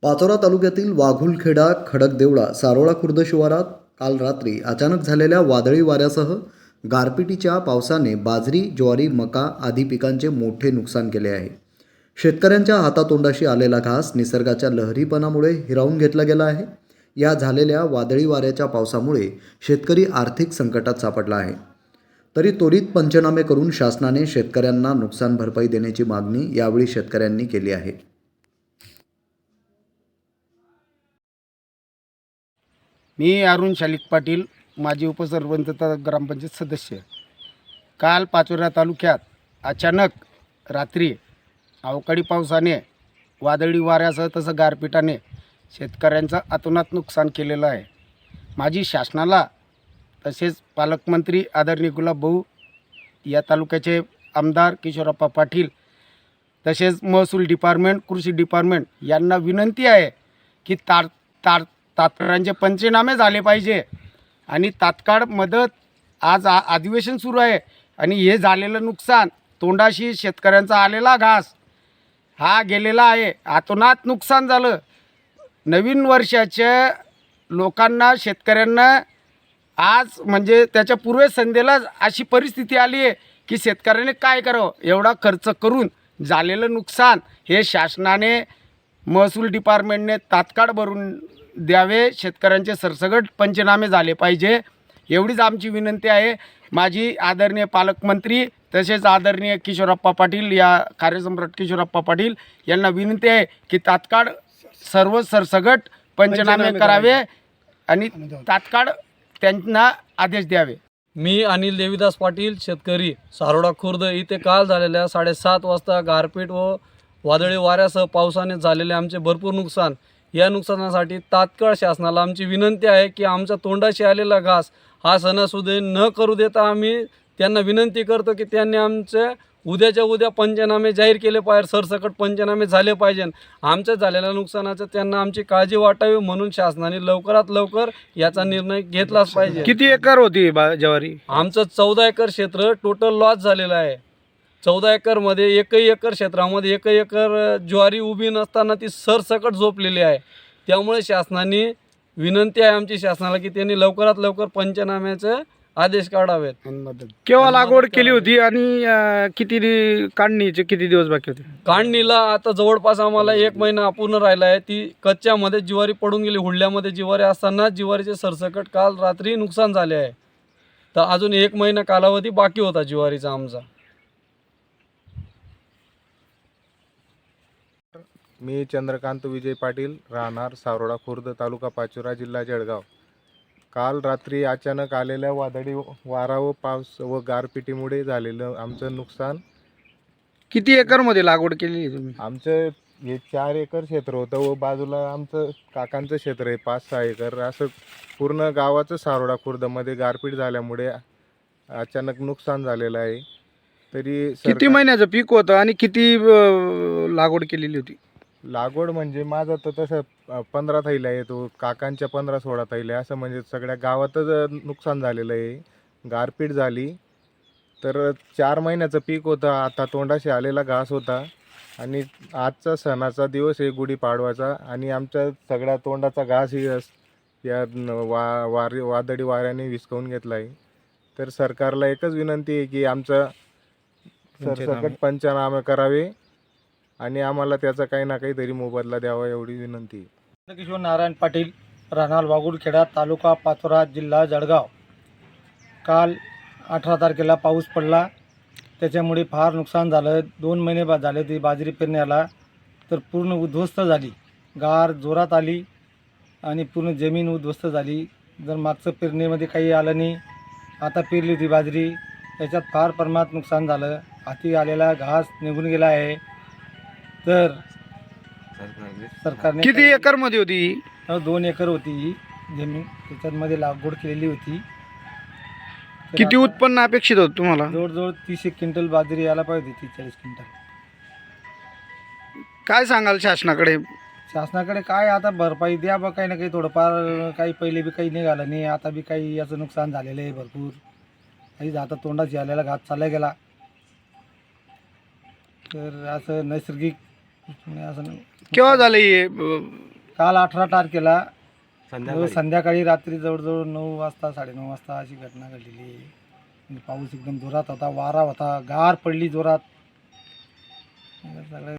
पाचोरा तालुक्यातील वाघुलखेडा खडकदेवळा सारोळा खुर्द शिवारात काल रात्री अचानक झालेल्या वादळी वाऱ्यासह गारपिटीच्या पावसाने बाजरी, ज्वारी, मका आदी पिकांचे मोठे नुकसान केले आहे. शेतकऱ्यांच्या हातातोंडाशी आलेला घास निसर्गाच्या लहरीपणामुळे हिरावून घेतला गेला आहे. या झालेल्या वादळी वाऱ्याच्या पावसामुळे शेतकरी आर्थिक संकटात सापडला आहे. तरी त्वरित पंचनामे करून शासनाने शेतकऱ्यांना नुकसान भरपाई देण्याची मागणी यावेळी शेतकऱ्यांनी केली आहे. मी अरुण शालिक पाटील, माजी उपसरपंच तथा ग्रामपंचायत सदस्य. काल पाचोरा तालुक्यात अचानक रात्री अवकाळी पावसाने, वादळी वाऱ्यासह तसं गारपिटाने शेतकऱ्यांचं अतोनात नुकसान केलेलं आहे. माझी शासनाला तसेच पालकमंत्री आदरणीय गुलाबभाऊ, या तालुक्याचे आमदार किशोरप्पा पाटील, तसेच महसूल डिपार्टमेंट, कृषी डिपार्टमेंट यांना विनंती आहे की तात्काळचे पंचनामे झाले पाहिजे आणि तात्काळ मदत. आज अधिवेशन सुरू आहे आणि हे झालेलं नुकसान, तोंडाशी शेतकऱ्यांचा आलेला घास हा गेलेला आहे. अतोनात नुकसान झालं. नवीन वर्षाच्या लोकांना, शेतकऱ्यांना आज म्हणजे त्याच्या पूर्वसंध्येला अशी परिस्थिती आली आहे की शेतकऱ्याने काय करावं. एवढा खर्च करून झालेलं नुकसान हे शासनाने, महसूल डिपार्टमेंटने तात्काळ भरून द्यावे. शेतकऱ्यांचे सरसकट पंचनामे झाले पाहिजे, एवढीच आमची विनंती आहे. माझी आदरणीय पालकमंत्री तसेच आदरणीय किशोरप्पा पाटील, या कार्यसम्राट किशोरप्पा पाटील यांना विनंती आहे की तात्काळ सर्व सरसकट पंचनामे करावे आणि तात्काळ त्यांना आदेश द्यावे. मी अनिल देवीदास पाटील, शेतकरी, सारोळा खुर्द इथे काल झालेल्या 7:30 वाजता गारपीट व वादळी वाऱ्यासह पावसाने झालेले आमचे भरपूर नुकसान. या नुकसानासाठी तात्काळ शासनाला आमची विनंती आहे की आमच्या तोंडाशी आलेला घास हा सणासुदी न करू देता आम्ही त्यांना विनंती करतो की त्यांनी आमचे उद्याच्या उद्या पंचनामे जाहीर केले पाहिजे, सरसकट पंचनामे झाले पाहिजे. आमच्या झालेल्या नुकसानाचं त्यांना आमची काळजी वाटावी म्हणून शासनाने लवकरात लवकर याचा निर्णय घेतलाच पाहिजे. किती एकर होती ज्वारी? आमचं 14 एकर क्षेत्र टोटल लॉस झालेलं आहे. 14 एकरमध्ये एकही एकर क्षेत्रामध्ये एकही एकर ज्वारी उभी नसताना ती सरसकट झोपलेली आहे. त्यामुळे शासनाने विनंती आहे आमची शासनाला की त्यांनी लवकरात लवकर पंचनाम्याचे आदेश काढावेत. केव्हा लागवड केली होती आणि काढणीचे किती दिवस बाकी होते? काढणीला आता जवळपास आम्हाला 1 महिना अपूर्ण राहिला आहे. ती कच्च्यामध्ये ज्वारी पडून गेली. हुडल्यामध्ये ज्वारी असताना ज्वारीचे सरसकट काल रात्री नुकसान झाले आहे. तर अजून 1 महिना कालावधी बाकी होता ज्वारीचा आमचा. मी चंद्रकांत विजय पाटील, राहणार सारोळा खुर्द, तालुका पाचोरा, जिल्हा जळगाव. काल रात्री अचानक आलेल्या वादळी वारा व पाऊस व गारपिटीमुळे झालेलं आमचं नुकसान. किती एकरमध्ये लागवड केली तुम्ही? आमचं हे 4 एकर क्षेत्र होतं व बाजूला आमचं काकांचं क्षेत्र आहे 5-6 एकर. असं पूर्ण गावाचं सारोळा खुर्दमध्ये गारपीट झाल्यामुळे अचानक नुकसान झालेलं आहे. तरी किती महिन्याचं पीक होतं आणि किती लागवड केलेली होती? लागवड म्हणजे माझं तर तसं 15 थैल्या आहे, तो काकांच्या 15-16 थैल्या, असं म्हणजे सगळ्या गावातच नुकसान झालेलं आहे. गारपीट झाली तर 4 महिन्याचं पीक होतं. आता तोंडाशी आलेला घास होता आणि आजचा सणाचा दिवस आहे गुढीपाडवाचा आणि आमच्या सगळ्या तोंडाचा घास या वादळी वाऱ्याने विस्कवून घेतला आहे. तर सरकारला एकच विनंती आहे की आमचं सरसकट पंचनामे करावे आणि आम्हाला त्याचा काही ना काहीतरी मोबदला द्यावा, एवढी विनंती आहे. किशोर नारायण पाटील, राहणार वाघुलखेडा, तालुका पाचोरा, जिल्हा जळगाव. काल 18 तारखेला पाऊस पडला, त्याच्यामुळे फार नुकसान झालं. 2 महिने झाले ती बाजरी पेरण्याला, तर पूर्ण उद्ध्वस्त झाली. गार जोरात आली आणि पूर्ण जमीन उद्ध्वस्त झाली. जर मागचं पेरणीमध्ये काही आलं नाही. आता पेरली होती बाजरी, त्याच्यात फार प्रमाणात नुकसान झालं. हाती आलेला घास निघून गेला आहे. तर सरकारने किती एकरमध्ये होती? 2 एकर होती ही जमीन, त्याच्यामध्ये लागवड केलेली होती. तर किती आता उत्पन्न अपेक्षित होतं तुम्हाला? जवळजवळ 30 क्विंटल बाजरी यायला पाहिजे, 30-40 क्विंटल. काय सांगाल शासनाकडे? शासनाकडे काय आता भरपाई द्या बा, काही ना काही थोडंफार. काही पहिले बी काही निघालं नाही, आता बी काही याचं नुकसान झालेलं आहे भरपूर. काही आता तोंडाची आलेला घात चालला गेला. तर असं नैसर्गिक असं केव्हा झालं हे काल 18 तारखेला संध्याकाळी रात्री जवळजवळ 9 वाजता 9:30 वाजता अशी घटना घडलेली आहे. आणि पाऊस एकदम जोरात होता, वारा होता, गार पडली जोरात. सगळं